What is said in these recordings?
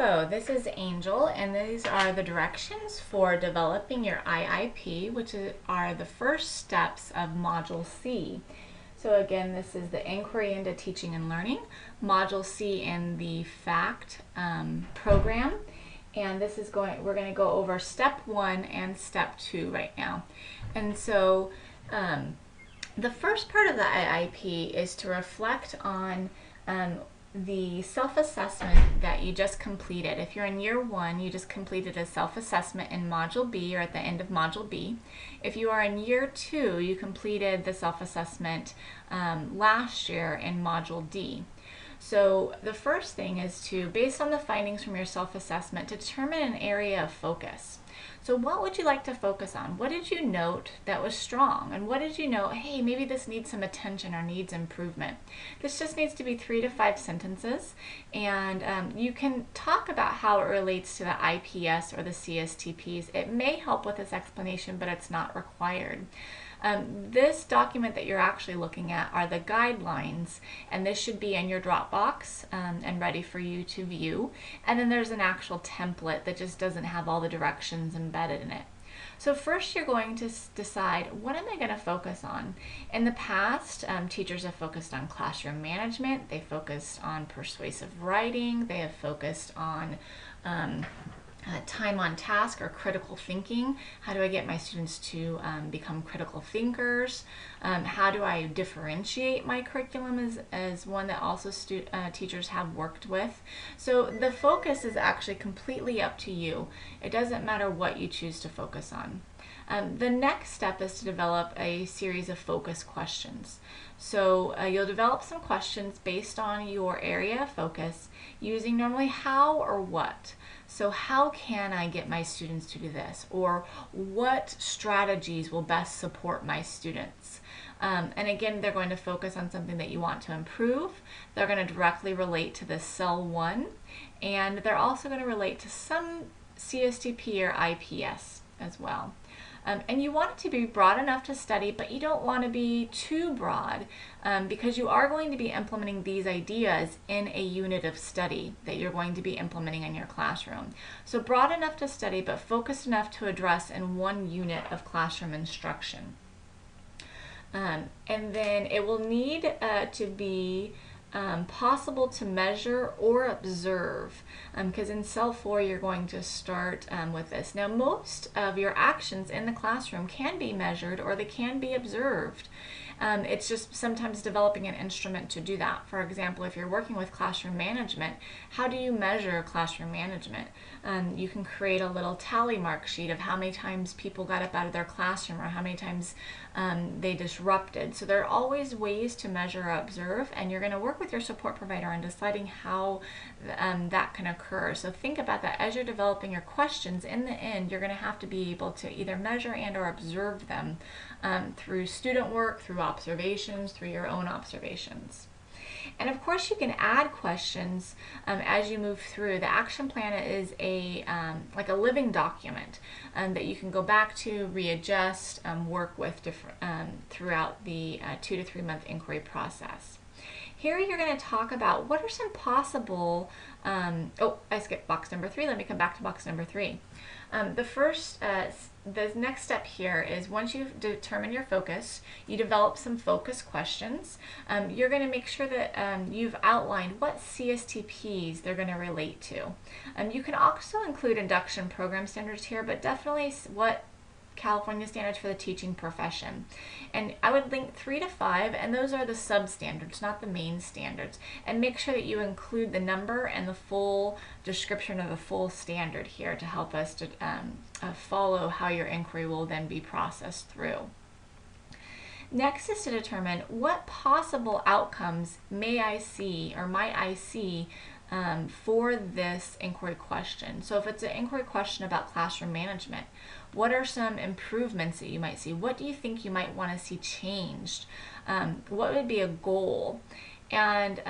Hello, this is Angel, and these are the directions for developing your IIP, which are the first steps of Module C. So again, this is the Inquiry into Teaching and Learning, Module C in the FACT program. And this is we're going to go over Step 1 and Step 2 right now. And so the first part of the IIP is to reflect on the self-assessment that you just completed. If you're in year 1, you just completed a self-assessment in Module B or at the end of Module B. If you are in year 2, you completed the self-assessment last year in Module D. So the first thing is to, based on the findings from your self-assessment, determine an area of focus. So what would you like to focus on? What did you note that was strong? And what did you note, hey, maybe this needs some attention or needs improvement? This just needs to be 3 to 5 sentences. And you can talk about how it relates to the IPS or the CSTPs. It may help with this explanation, but it's not required. This document that you're actually looking at are the guidelines, and this should be in your Dropbox and ready for you to view. And then there's an actual template that just doesn't have all the directions embedded in it. So first you're going to decide, what am I going to focus on? In the past, teachers have focused on classroom management, they focused on persuasive writing, they have focused on time on task or critical thinking. How do I get my students to become critical thinkers? How do I differentiate my curriculum as one that also teachers have worked with? So the focus is actually completely up to you. It doesn't matter what you choose to focus on. The next step is to develop a series of focus questions. So you'll develop some questions based on your area of focus using normally how or what. So how can I get my students to do this? Or what strategies will best support my students? And again, they're going to focus on something that you want to improve. They're going to directly relate to the Cell 1. And they're also going to relate to some CSTP or IPS as well. And you want it to be broad enough to study, but you don't want to be too broad because you are going to be implementing these ideas in a unit of study that you're going to be implementing in your classroom. So broad enough to study, but focused enough to address in one unit of classroom instruction. And then it will need to be possible to measure or observe, because in Cell 4 you're going to start with this. Now most of your actions in the classroom can be measured or they can be observed. It's just sometimes developing an instrument to do that. For example, if you're working with classroom management, how do you measure classroom management? You can create a little tally mark sheet of how many times people got up out of their classroom or how many times they disrupted. So there are always ways to measure or observe, and you're going to work with your support provider on deciding how that can occur. So think about that as you're developing your questions. In the end, you're going to have to be able to either measure and or observe them through student work, through observations, through your own observations. And of course you can add questions as you move through. The action plan is like a living document that you can go back to, readjust, work with throughout the 2 to 3 month inquiry process. Here you're going to talk about what are some possible, oh, I skipped box number 3. Let me come back to box number 3. The next step here is once you've determined your focus, you develop some focus questions. You're going to make sure that you've outlined what CSTPs they're going to relate to. You can also include induction program standards here, but definitely what California standards for the teaching profession. And I would link 3 to 5, and those are the sub-standards, not the main standards. And make sure that you include the number and the full description of the full standard here to help us to follow how your inquiry will then be processed through. Next is to determine what possible outcomes may I see or might I see for this inquiry question. So if it's an inquiry question about classroom management, what are some improvements that you might see? What do you think you might want to see changed? What would be a goal? And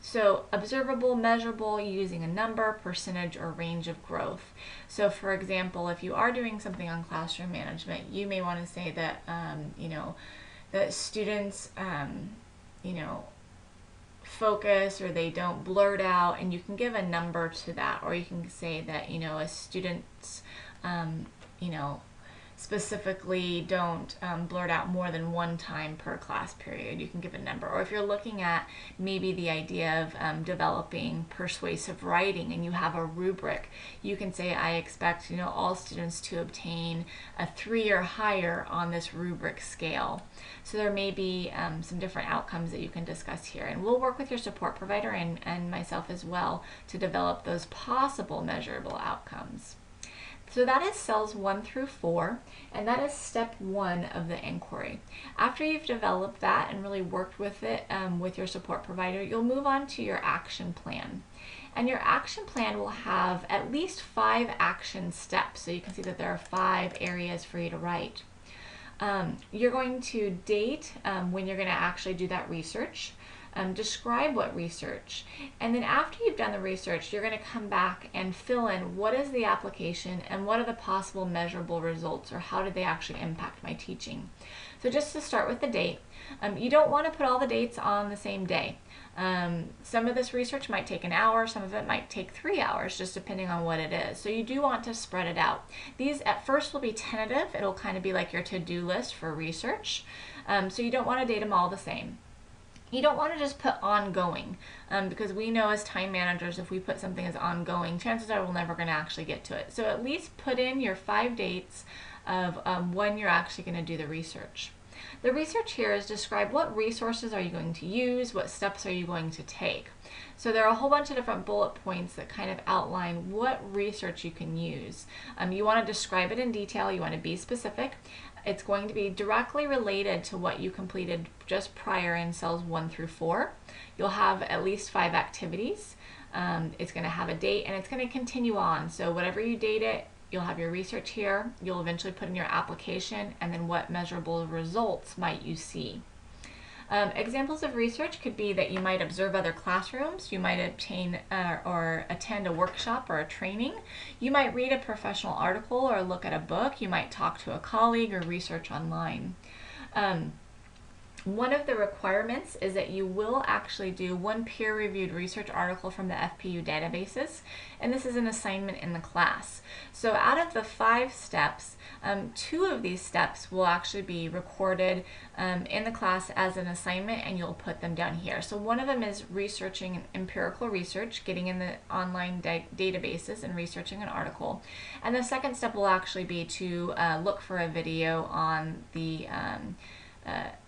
so observable, measurable, using a number, percentage, or range of growth. So for example, if you are doing something on classroom management, you may want to say that, that students, focus or they don't blurt out, and you can give a number to that, or you can say that, a student's, you know, specifically don't blurt out more than one time per class period. You can give a number. Or if you're looking at maybe the idea of developing persuasive writing and you have a rubric, you can say, I expect all students to obtain a 3 or higher on this rubric scale. So there may be some different outcomes that you can discuss here. And we'll work with your support provider and myself as well to develop those possible measurable outcomes. So that is cells 1 through 4, and that is step 1 of the inquiry. After you've developed that and really worked with it with your support provider, you'll move on to your action plan. And your action plan will have at least 5 action steps. So you can see that there are 5 areas for you to write. You're going to date when you're going to actually do that research. Describe what research, and then after you've done the research, you're going to come back and fill in what is the application and what are the possible measurable results, or how did they actually impact my teaching. So just to start with the date, you don't want to put all the dates on the same day. Some of this research might take an hour, some of it might take 3 hours, just depending on what it is. So you do want to spread it out. These at first will be tentative. It'll kind of be like your to-do list for research. So you don't want to date them all the same. You don't want to just put ongoing, because we know as time managers, if we put something as ongoing, chances are we're never going to actually get to it. So at least put in your 5 dates of when you're actually going to do the research. The research here is describe what resources are you going to use, what steps are you going to take. So there are a whole bunch of different bullet points that kind of outline what research you can use. You want to describe it in detail, you want to be specific. It's going to be directly related to what you completed just prior in cells 1 through 4. You'll have at least 5 activities. It's going to have a date, and it's going to continue on. So whatever you date it, you'll have your research here. You'll eventually put in your application, and then what measurable results might you see. Examples of research could be that you might observe other classrooms, you might obtain or attend a workshop or a training, you might read a professional article or look at a book, you might talk to a colleague or research online. One of the requirements is that you will actually do 1 peer-reviewed research article from the FPU databases, and this is an assignment in the class. So out of the 5 steps, 2 of these steps will actually be recorded in the class as an assignment, and you'll put them down here. So one of them is researching empirical research, getting in the online databases and researching an article. And the second step will actually be to look for a video on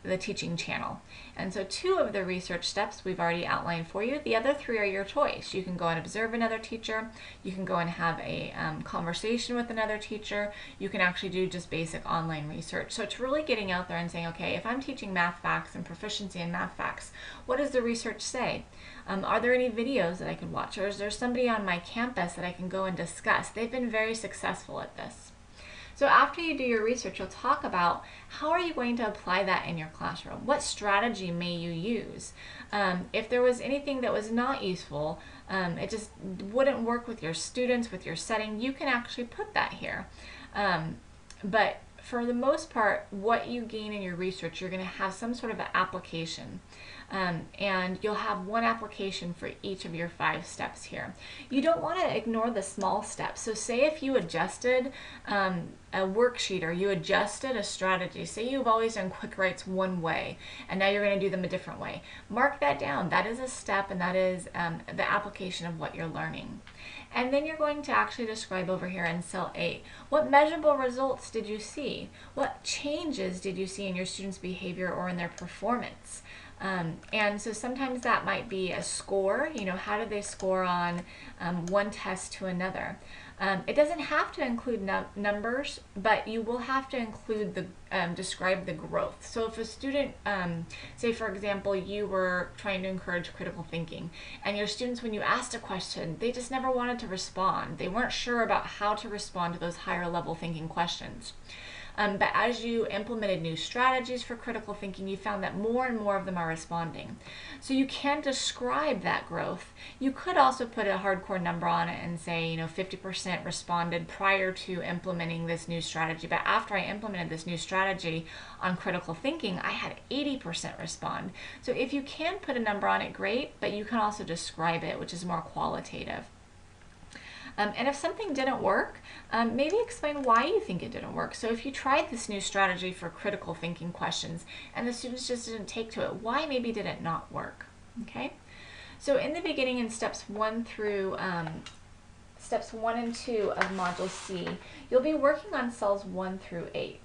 the teaching channel. And so 2 of the research steps we've already outlined for you. The other 3 are your choice. You can go and observe another teacher, you can go and have a conversation with another teacher, you can actually do just basic online research. So it's really getting out there and saying, okay, if I'm teaching math facts and proficiency in math facts, what does the research say? Are there any videos that I could watch, or is there somebody on my campus that I can go and discuss? They've been very successful at this. So after you do your research, you'll talk about how are you going to apply that in your classroom? What strategy may you use? If there was anything that was not useful, it just wouldn't work with your students, with your setting, you can actually put that here. But for the most part, what you gain in your research, you're going to have some sort of an application. And you'll have 1 application for each of your 5 steps here. You don't want to ignore the small steps. So say if you adjusted a worksheet, or you adjusted a strategy, say you've always done quick writes one way and now you're going to do them a different way, mark that down. That is a step, and that is the application of what you're learning. And then you're going to actually describe over here in cell 8, what measurable results did you see? What changes did you see in your students' behavior or in their performance? And so sometimes that might be a score, how did they score on one test to another. It doesn't have to include numbers, but you will have to include describe the growth. So if a student, say for example, you were trying to encourage critical thinking, and your students, when you asked a question, they just never wanted to respond. They weren't sure about how to respond to those higher level thinking questions. But as you implemented new strategies for critical thinking, you found that more and more of them are responding. So you can describe that growth. You could also put a hardcore number on it and say, 50% responded prior to implementing this new strategy. But after I implemented this new strategy on critical thinking, I had 80% respond. So if you can put a number on it, great, but you can also describe it, which is more qualitative. And if something didn't work, maybe explain why you think it didn't work. So if you tried this new strategy for critical thinking questions and the students just didn't take to it, why maybe did it not work? Okay. So in the beginning, in steps 1 and 2 of Module C, you'll be working on cells 1 through 8.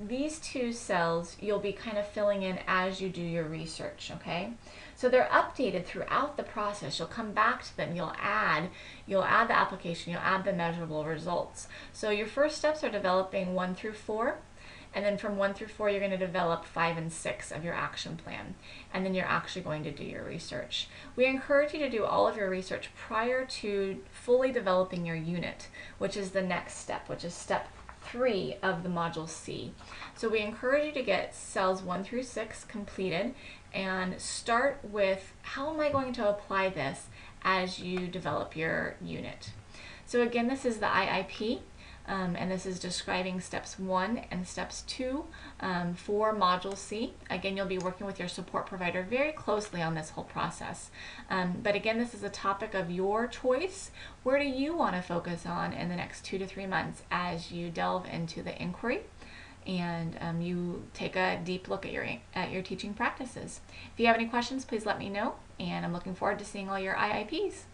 These 2 cells you'll be kind of filling in as you do your research, okay? So they're updated throughout the process. You'll come back to them, you'll add the application, you'll add the measurable results. So your first steps are developing 1 through 4, and then from 1 through 4 you're going to develop 5 and 6 of your action plan, and then you're actually going to do your research. We encourage you to do all of your research prior to fully developing your unit, which is the next step, which is step 3 of the Module C. So we encourage you to get cells 1 through 6 completed and start with, how am I going to apply this as you develop your unit? So again, this is the IIP. And this is describing steps 1 and steps 2 for Module C. Again, you'll be working with your support provider very closely on this whole process. But again, this is a topic of your choice. Where do you want to focus on in the next 2 to 3 months as you delve into the inquiry and you take a deep look at your teaching practices? If you have any questions, please let me know, and I'm looking forward to seeing all your IIPs.